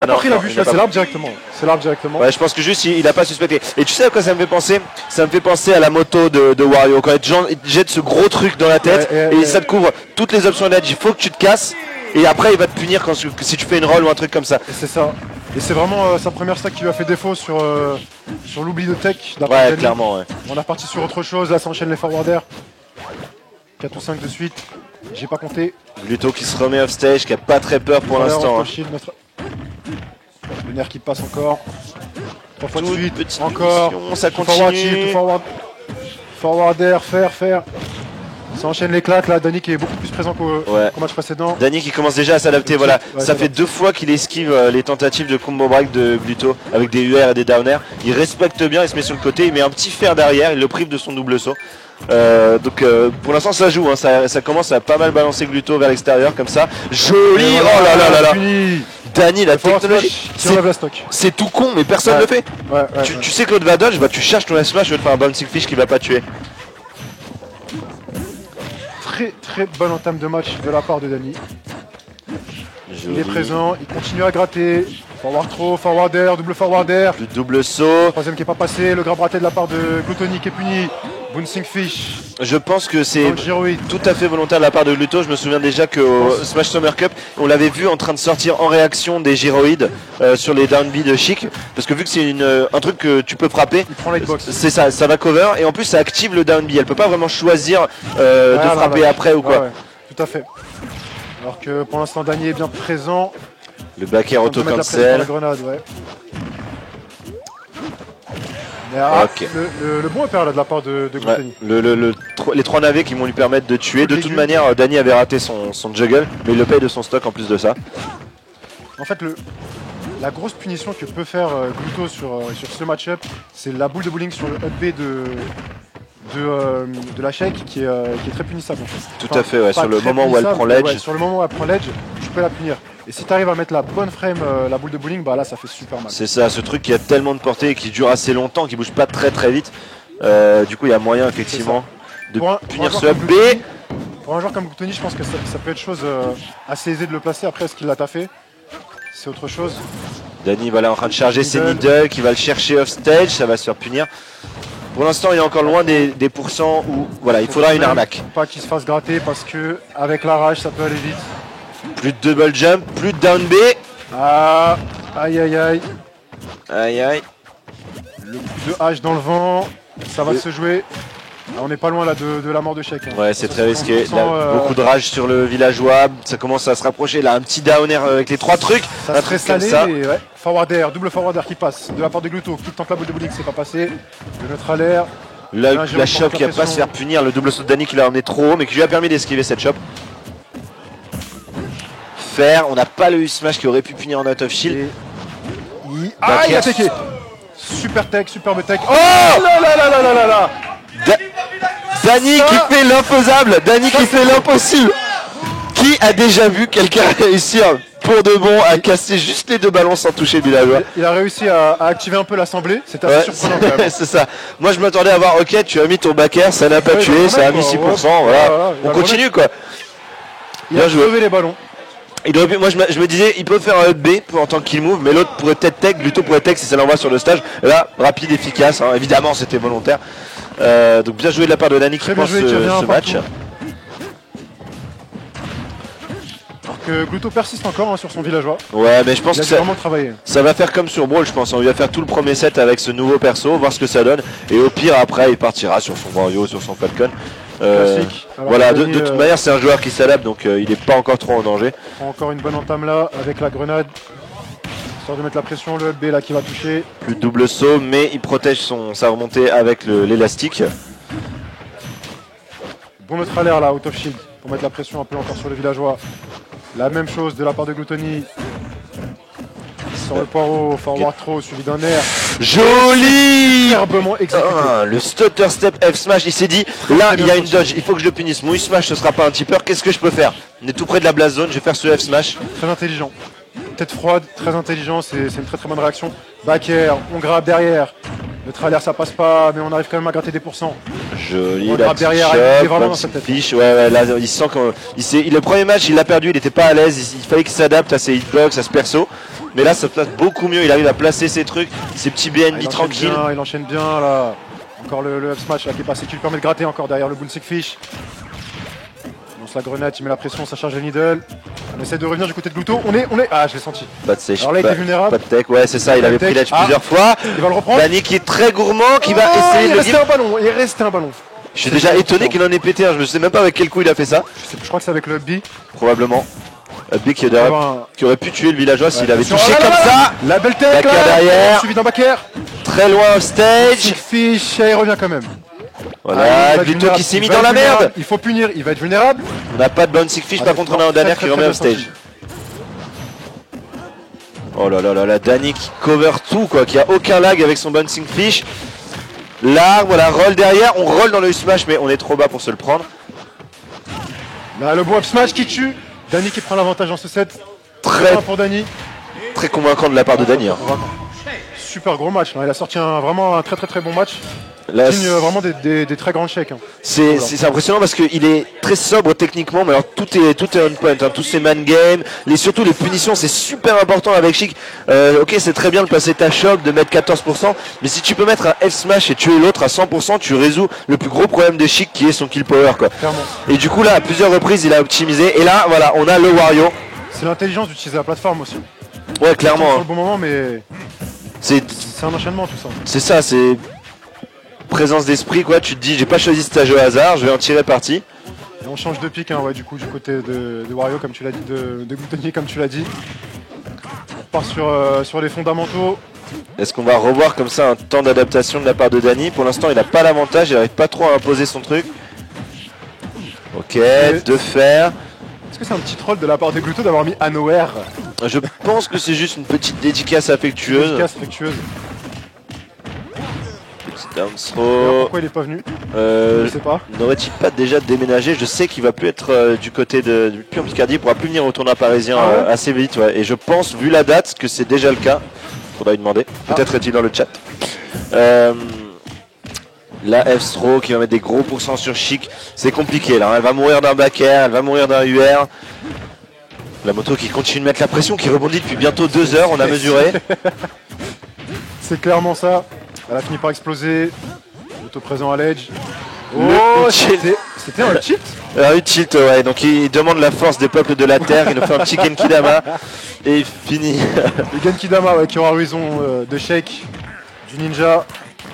Ah non, il a vu, c'est l'arbre directement. C'est l'arbre directement. Ouais, je pense que juste il a pas suspecté. Et tu sais à quoi ça me fait penser? Ça me fait penser à la moto de Wario. Quand les gens jettent ce gros truc dans la tête et ça te couvre toutes les options d'edge. Il faut que tu te casses et après il va te punir si tu fais une roll ou un truc comme ça. Et c'est ça. Et c'est vraiment sa première stack qui lui a fait défaut sur l'oubli de tech. Ouais, clairement. Ouais. On est reparti sur autre chose. Là, s'enchaîne les forwarders. 4 ou 5 de suite. J'ai pas compté. Gluto qui se remet off stage, qui a pas très peur pour l'instant. Le nerf qui passe encore. 3 fois de suite. Encore. Ça continue. Forwarder, faire. Ça enchaîne les claques là. Danny qui est beaucoup plus présent qu'au match précédent. Danny qui commence déjà à s'adapter. Voilà. Ça fait 2 fois qu'il esquive les tentatives de combo break de Gluto avec des UR et des downers. Il respecte bien, il se met sur le côté, il met un petit fer derrière, il le prive de son double saut. Donc pour l'instant ça joue, hein. Ça commence à pas mal balancer Gluto vers l'extérieur comme ça. Joli. Oh là là là là. Danny, la technologie, c'est tout con mais personne ne le fait. Tu sais que l'autre va dodge, tu cherches ton smash, je vais te faire un bouncing fish qui va pas tuer. Très bonne entame de match de la part de Danny. Il est présent, il continue à gratter. Forward throw, forwarder, double forwarder. Le double saut. Troisième qui n'est pas passé, le grab raté de la part de Gluttony qui est puni. Bouncing fish. Je pense que c'est tout à fait volontaire de la part de Gluto. Je me souviens déjà qu'au Smash Summer Cup, on l'avait vu en train de sortir en réaction des gyroïdes sur les down B de Chic. Parce que vu que c'est un truc que tu peux frapper, c'est ça va cover. Et en plus ça active le down B. Elle peut pas vraiment choisir de frapper après ou quoi. Ouais, tout à fait. Alors que pour l'instant Danny est bien présent. Le back air auto cancel. La grenade, le bon opéra là de la part de Gluttony. Les 3 navets qui vont lui permettre de tuer. De toute manière, Danny avait raté son juggle, mais il le paye de son stock en plus de ça. En fait, la grosse punition que peut faire Gluto sur ce match-up, c'est la boule de bowling sur le up B de la Shake qui est très punissable. En fait. Tout à fait, sur le moment où elle prend l'edge. Sur le moment où elle prend l'edge, tu peux la punir. Et si tu arrives à mettre la bonne frame, la boule de bowling, là ça fait super mal. C'est ça, ce truc qui a tellement de portée et qui dure assez longtemps, qui bouge pas très vite. Du coup il y a moyen effectivement de punir ce up B. Pour un joueur comme Gluttony, je pense que ça peut être chose assez aisée de le placer. Après, est-ce qu'il l'a taffé? C'est autre chose. Danny voilà en train de charger ses needles, qui va le chercher off stage, ça va se faire punir. Pour l'instant il est encore loin des pourcents où voilà, il faudra une arnaque. Pas qu'il se fasse gratter parce que avec la rage ça peut aller vite. Plus de double jump, plus de down B. Ah, aïe. Le coup de hache dans le vent, ça va se jouer. On n'est pas loin là de la mort de Shake. Hein. Ouais, c'est très risqué. Beaucoup de rage sur le villageois. Ça commence à se rapprocher. Là, un petit downer avec les 3 trucs. Ça serait salé. Forwarder, double forwarder qui passe de la part de Gluto. Qui tente la boule de bowling, c'est pas passé. Le neutral air. La chop qui a pas se faire punir. Le double saut de Danny qui l'a emmené trop haut, mais qui lui a permis d'esquiver cette chop. On n'a pas le U-Smash qui aurait pu punir en out of shield. Il a teché. Super tech, superbe tech. Oh là Danny qui fait l'imposable, Danny qui fait l'impossible. Qui a déjà vu quelqu'un réussir pour de bon à casser juste les 2 ballons sans toucher le villageois? Il a réussi à activer un peu l'assemblée, c'était assez surprenant quand même. C'est ça. Moi je m'attendais à voir, ok tu as mis ton back air, ça n'a pas tué, ça a mis 6%, voilà. On continue quoi. Il a levé les ballons. Moi je me disais il peut faire un up B en tant qu'il move, mais l'autre pourrait peut-être tech, Gluto pourrait tech si ça l'envoie sur le stage. Là rapide, efficace, hein. Évidemment c'était volontaire. Donc bien joué de la part de Danny qui pense ce match. Alors que Gluto persiste encore sur son villageois. Ouais mais je pense que ça va faire comme sur Brawl je pense. On lui va faire tout le premier set avec ce nouveau perso, voir ce que ça donne. Et au pire après il partira sur son Wario, sur son Falcon. Voilà, de toute manière c'est un joueur qui s'adapte donc il n'est pas encore trop en danger. Encore une bonne entame là avec la grenade. Histoire de mettre la pression, le B là qui va toucher. Plus de double saut mais il protège sa remontée avec l'élastique. Bon neutral air là, out of shield, pour mettre la pression un peu encore sur le villageois. La même chose de la part de Gluttony. Sur le poireau, forward throw suivi d'un air. Joli. Superbement exécuté. Le stutter step F smash, il s'est dit là il y a une dodge, il faut que je le punisse. Mon smash ce sera pas un tipper, qu'est-ce que je peux faire? On est tout près de la blast zone, je vais faire ce F smash. Très intelligent. Tête froide, très intelligent, c'est une très bonne réaction. Back air, on grappe derrière. Le trailer ça passe pas, mais on arrive quand même à gratter des pourcents. Joli, on la derrière, chop, il est vraiment dans sa tête. Fiche, ouais, là il sent le premier match il l'a perdu, il était pas à l'aise, il fallait qu'il s'adapte à ses hitbox, à ce perso. Mais là, ça place beaucoup mieux. Il arrive à placer ses trucs, ses petits BNB tranquilles. Il enchaîne bien là. Encore le up smash là, qui est passé, qui lui permet de gratter encore derrière le bouncing fish. Il lance la grenade, il met la pression, ça charge le needle. On essaie de revenir du côté de Gluto. On est. Ah, je l'ai senti. Pas de sèche. Alors là, il était vulnérable. Pas de tech, ouais, c'est ça. Il avait pris l'edge plusieurs fois. Il va le reprendre. Dany qui est très gourmand, qui va essayer de le rester un ballon. Il est resté un ballon. Je suis déjà étonné qu'il en ait pété. Je ne sais même pas avec quel coup il a fait ça. Je crois que c'est avec le B. Probablement. Big qui aurait pu tuer le villageois s'il avait touché comme ça. La belle tête derrière. Suivi d'un back air. Très loin off stage. Fish, il revient quand même. Voilà, Gluto qui s'est mis dans la merde. Il faut punir, il va être vulnérable. On n'a pas de bouncing fish, par contre on a un dernier qui remet off stage. Oh là là là là, Dany qui cover tout quoi, qui a aucun lag avec son bouncing fish. Là, voilà, roll derrière, on roll dans le smash mais on est trop bas pour se le prendre. Là, le bon up smash qui tue. Dany qui prend l'avantage dans ce set. Très pour Dany. Très convaincant de la part de Dany. Hein. Super gros match, il a sorti vraiment un très bon match. Là, signe vraiment des très grands chèques. Hein. C'est impressionnant parce qu'il est très sobre techniquement, mais alors tout est on point, hein, tous ces man games, surtout les punitions, c'est super important avec Chic. Ok, c'est très bien de passer ta choc, de mettre 14%, mais si tu peux mettre un F smash et tuer l'autre à 100%, tu résous le plus gros problème de Chic qui est son kill power quoi. Clairement. Et du coup là, à plusieurs reprises, il a optimisé, et là, voilà, on a le Wario. C'est l'intelligence d'utiliser la plateforme aussi. Ouais, clairement. C'est le bon moment, mais c'est un enchaînement tout ça. C'est ça, c'est présence d'esprit quoi, tu te dis j'ai pas choisi ce stage au hasard, je vais en tirer parti. Et on change de pic hein, ouais, du coup du côté de Wario comme tu l'as dit, de Gluttony comme tu l'as dit. On part sur les fondamentaux. Est-ce qu'on va revoir comme ça un temps d'adaptation de la part de Dany? Pour l'instant il n'a pas l'avantage, il n'arrive pas trop à imposer son truc. Ok, de fer. Est-ce que c'est un petit troll de la part de Gluto d'avoir mis Anowhere? Je pense que c'est juste une petite dédicace affectueuse. Dédicace affectueuse. Down throw. Pourquoi il est pas venu? Je sais pas. N'aurait-il pas déjà déménagé? Je sais qu'il va plus être du côté de plus en Picardie, il pourra plus venir au tournoi parisien assez vite. Ouais. Et je pense, vu la date, que c'est déjà le cas. Faudra lui demander. Peut-être est-il dans le chat. La F-throw qui va mettre des gros pourcents sur Chic. C'est compliqué là. Elle va mourir d'un back air, elle va mourir d'un UR. La moto qui continue de mettre la pression, qui rebondit depuis bientôt 2 heures, on a mesuré. C'est clairement ça. Elle a fini par exploser. Auto présent à l'edge. Oh, c'était un cheat. Un tilt, ouais. Donc il demande la force des peuples de la Terre. Il nous fait un petit Genkidama. Et il finit. Le Genkidama ouais, qui aura raison de shake du ninja.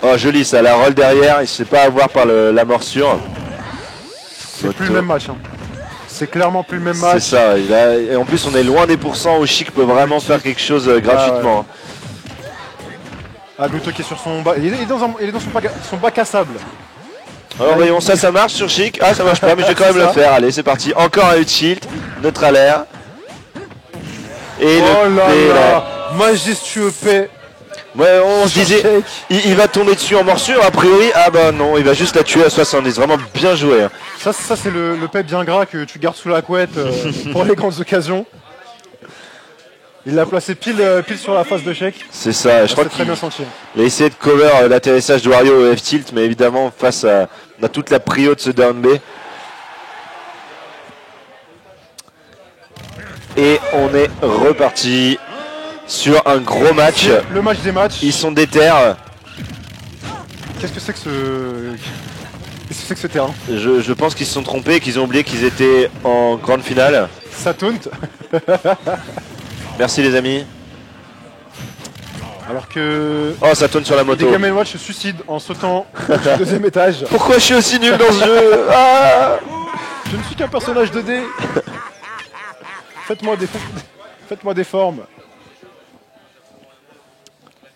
Oh, joli ça. La roll derrière. Il ne se fait pas avoir par la morsure. C'est plus le même match. Hein. C'est clairement plus le même match. C'est ça. Et en plus, on est loin des pourcents où Chic peut vraiment faire quelque chose gratuitement. Ah, Gluto qui est sur son bas. Il est dans son bac à sable. Alors voyons, ça marche sur Chic. Ah, ça marche pas, mais je vais quand même le faire. Allez, c'est parti. Encore un tilt. Neutral air. Et oh le là P, là. Majestueux P. Ouais, on se disait, il va tomber dessus en morsure. A priori, ah bah non, il va juste la tuer à 70. Vraiment bien joué. Hein. Ça c'est le P bien gras que tu gardes sous la couette pour les grandes occasions. Il l'a placé pile sur la face de Sheik. C'est ça, je crois qu'il très bien senti. Il a essayé de cover l'atterrissage de Wario au F-tilt, mais évidemment face à toute la prio de ce down B. Et on est reparti sur un gros match. Le match des matchs. Ils sont déter. Qu'est-ce que c'est que ce terrain? Je pense qu'ils se sont trompés, qu'ils ont oublié qu'ils étaient en grande finale. Ça taunt. Merci les amis. Alors que... Oh, ça tourne sur la moto. Des Game & Watch se suicident en sautant du deuxième étage. Pourquoi je suis aussi nul dans ce jeu? Je ne suis qu'un personnage 2D. Faites-moi des formes.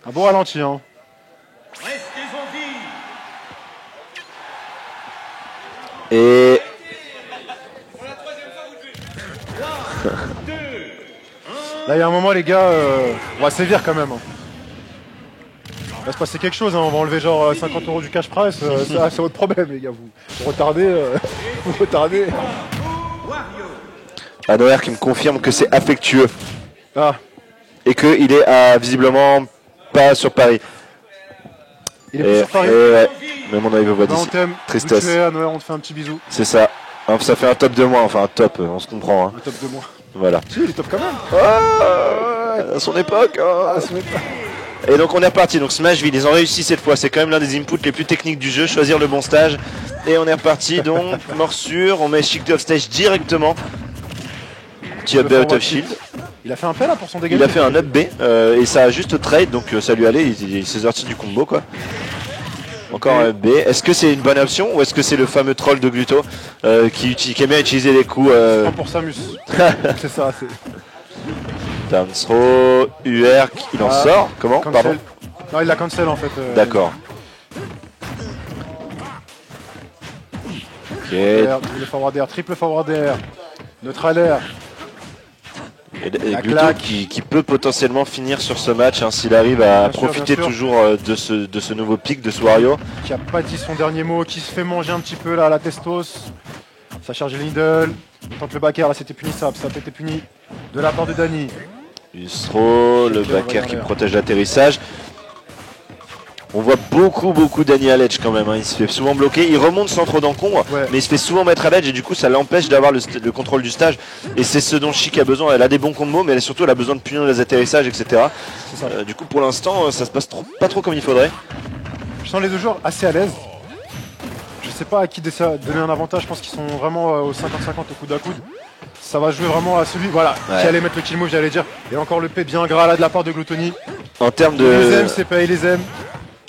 Un bon ralenti, hein. Et... Là, il y a un moment, les gars, on va sévir quand même. Hein. Il va se passer quelque chose, hein. On va enlever genre 50 € du cash price. C'est votre problème, les gars. Vous retardez. Vous retardez. Anowhere qui me confirme que c'est affectueux. Ah. Et qu'il est visiblement pas sur Paris. Il est sur Paris. Ouais. Mais mon avis voit d'ici. Tristesse. Anowhere, on te fait un petit bisou. C'est ça. Ça fait un top de moins, enfin un top, on se comprend. Hein. Un top de moins. Voilà. Si, il est top quand même. à son époque. Hein. Et donc on est reparti, donc Smashville, ils ont réussi cette fois, c'est quand même l'un des inputs les plus techniques du jeu, choisir le bon stage. Et on est reparti, donc morsure, on met Chic off stage directement. Petit up B out of shield. Il a fait un P là pour son dégât. Il a fait un up B et ça a juste trade, donc ça lui allait, il s'est sorti du combo quoi. Encore un up B. Est-ce que c'est une bonne option ou est-ce que c'est le fameux troll de Gluto qui aime bien utiliser les coups pour Samus. C'est ça, c'est. Down throw, UR, il en sort. Comment? Cancel. Pardon. Non, il l'a cancel en fait. D'accord. Ok. Le forward air, triple forward air, neutral air. Et Gluto qui peut potentiellement finir sur ce match hein, s'il arrive à profiter toujours de ce nouveau pic de ce Wario. Qui a pas dit son dernier mot, qui se fait manger un petit peu là, la testos. Ça charge le needle. Il tente le back air, là c'était punissable, ça a été puni de la part de Danny. Ustro, le back air qui protège l'atterrissage. On voit beaucoup Danny à l'edge quand même, hein. Il se fait souvent bloquer, il remonte sans trop d'encombre, mais il se fait souvent mettre à l'edge et du coup ça l'empêche d'avoir le contrôle du stage. Et c'est ce dont Chic a besoin, elle a des bons combos mais surtout elle a besoin de punir les atterrissages etc. Du coup pour l'instant ça se passe pas trop comme il faudrait. Je sens les deux joueurs assez à l'aise. Je sais pas à qui donner un avantage, je pense qu'ils sont vraiment au 50-50 au coude à coude. Ça va jouer vraiment à celui qui allait mettre le kill move j'allais dire. Et encore le P bien gras là de la part de Gluttony. En termes de... Les aime, c'est pas, il les aime.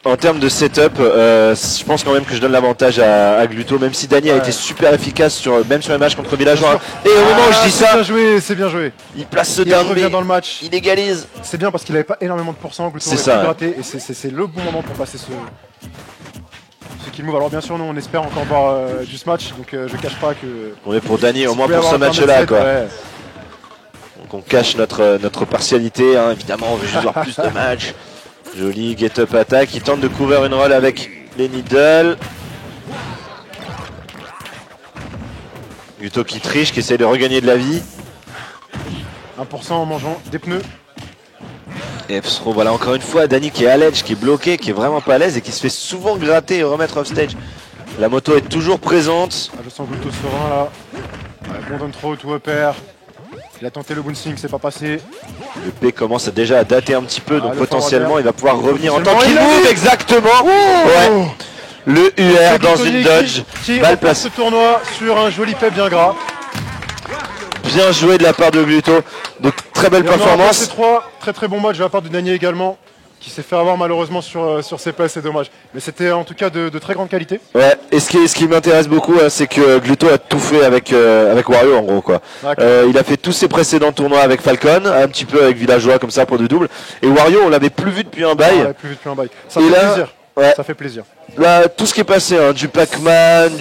En termes de setup, je pense quand même que je donne l'avantage à Gluto, même si Danny a été super efficace même sur les matchs contre Villageois. Et au moment où je dis ça, c'est bien joué. Il place ce down, revient dans le match. Il égalise. C'est bien parce qu'il avait pas énormément de pourcents. Gluto c'est ça. Gratté, et c'est le bon moment pour passer ce kill move. Alors bien sûr, nous on espère encore voir du match, donc je cache pas que. On est pour Danny au moins pour ce match-là, quoi. Ouais. Donc on cache notre partialité, hein. Évidemment, on veut juste voir plus de matchs. Joli get-up attack, il tente de couvrir une roll avec les needles. Gluto qui triche, qui essaie de regagner de la vie. 1% en mangeant des pneus. Et voilà encore une fois Danny qui est à l'edge, qui est bloqué, qui est vraiment pas à l'aise et qui se fait souvent gratter et remettre off stage. La moto est toujours présente. Je sens Gluto serein là. Bon down throw, tout upper. Il a tenté le bouncing, c'est pas passé. Le P commence déjà à dater un petit peu, donc potentiellement il va pouvoir revenir en tant qu'il move. Exactement. Ouais. Le UR dans une dodge. Qui remporte ce tournoi sur un joli P bien gras. Bien joué de la part de Gluto. Donc très belle performance. Très bon match de la part de Danny également, qui s'est fait avoir malheureusement sur ses pas, c'est dommage. Mais c'était en tout cas de très grande qualité. Ouais, et ce qui m'intéresse beaucoup, c'est que Gluto a tout fait avec Wario en gros quoi. Il a fait tous ses précédents tournois avec Falcon, un petit peu avec Villageois comme ça pour du double. Et Wario on l'avait plus vu depuis un bail. Ça fait plaisir. Ouais. Ça fait plaisir. Là, tout ce qui est passé, hein, du Pac-Man,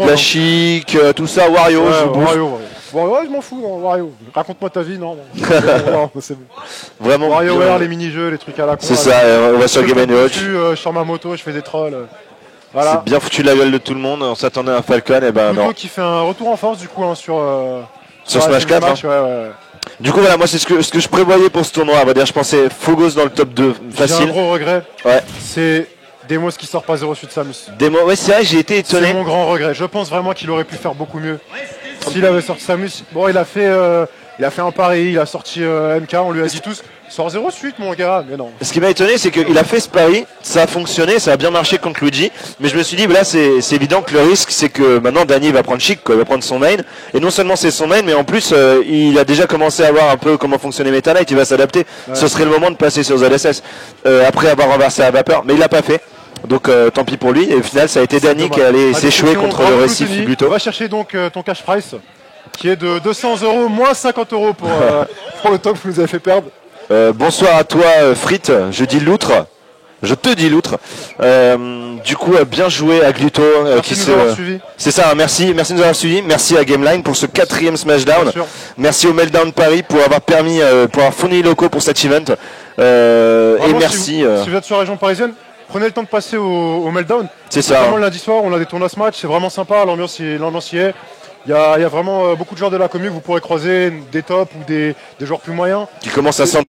la Chic, tout ça, Wario. Ouais, je m'en fous, non, Wario. Raconte-moi ta vie, non. C'est bon. Vraiment. WarioWare, les mini-jeux, les trucs à la con. C'est ça, on va sur Game & Watch. Je sors ma moto, je fais des trolls. Voilà. C'est bien foutu de la gueule de tout le monde, on s'attendait à un Falcon, et ben non. Qui fait un retour en force du coup sur Smash 4. Match, ouais. Du coup voilà, moi c'est ce que je prévoyais pour ce tournoi. On va dire, je pensais Fogos dans le top 2 facile. J'ai un gros regret. Ouais. C'est Demos qui sort pas 0 suite Samus. Demos, ouais c'est vrai, j'ai été étonné. C'est mon grand regret. Je pense vraiment qu'il aurait pu faire beaucoup mieux. S'il avait sorti Samus, bon il a fait un pari, il a sorti MK, on lui a dit tous, sors 0 suite mon gars, mais non. Ce qui m'a étonné c'est qu'il a fait ce pari, ça a fonctionné, ça a bien marché contre Luigi, mais je me suis dit là c'est évident que le risque c'est que maintenant Danny va prendre Chic, quoi, il va prendre son main, et non seulement c'est son main, mais en plus il a déjà commencé à voir un peu comment fonctionnait Meta Knight, il va s'adapter, ce serait le moment de passer sur ZSS, après avoir renversé à vapeur, mais il l'a pas fait. Donc tant pis pour lui, et au final ça a été Danny qui allait s'échouer contre le récif Gluto. On va chercher donc ton cash price qui est de 200 € moins 50 € pour le temps que vous nous avez fait perdre. Bonsoir à toi Frit, je dis l'outre, je te dis l'outre. Du coup bien joué à Gluto. Merci de nous avoir suivis. C'est ça, merci de nous avoir suivis. Merci à Gameline pour ce 4e Smashdown. Merci au Meltdown Paris pour avoir permis, pour avoir fourni les locaux pour cet event. Et merci. Si vous êtes sur la région parisienne, prenez le temps de passer au Meltdown. C'est ça. Vraiment le lundi soir, on a des tournois ce match, c'est vraiment sympa, l'ambiance y est. Il y a vraiment beaucoup de joueurs de la commune que vous pourrez croiser, des tops ou des joueurs plus moyens. Qui commencent à